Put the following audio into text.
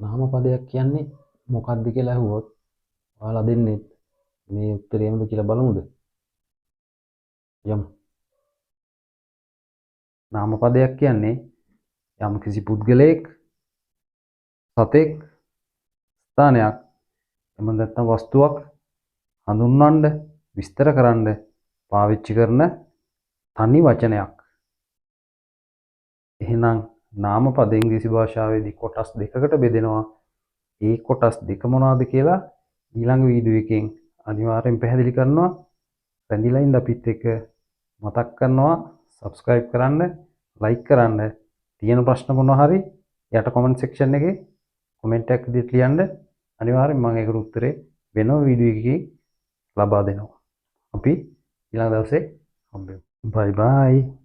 නාමපදයක් කියන්නේ මොකක්ද කියලා අහුවොත් ඔයාලා දෙන්නේ මේ උත්තරේ මොකද කියලා බලමුද? යමු. නාමපදයක් කියන්නේ යම් කිසි පුද්ගලයෙක්, සතෙක්, ස්ථානයක්, එහෙම නැත්නම් වස්තුවක් හඳුන්වන්න, විස්තර කරන්න පාවිච්චි කරන තනි වචනයක්. එහෙනම් නාමපද ඉංග්‍රීසි භාෂාවේදී කොටස් දෙකකට බෙදෙනවා. ඒ කොටස් දෙක මොනවාද කියලා ඊළඟ වීඩියෝ එකෙන් අනිවාර්යෙන් පැහැදිලි කරනවා. රැඳිලා ඉන්න අපිත් එක්ක මතක් කරනවා subscribe කරන්න, like කරන්න. තියෙන ප්‍රශ්න මොනවා හරි යට comment section එකේ comment එකක් විදිහට ලියන්න. අනිවාර්යෙන් මම ඒකට උත්තරේ වෙනම වීඩියෝ එකකින් ලබා දෙනවා. අපි ඊළඟ දවසේ හම්බෙමු. bye bye.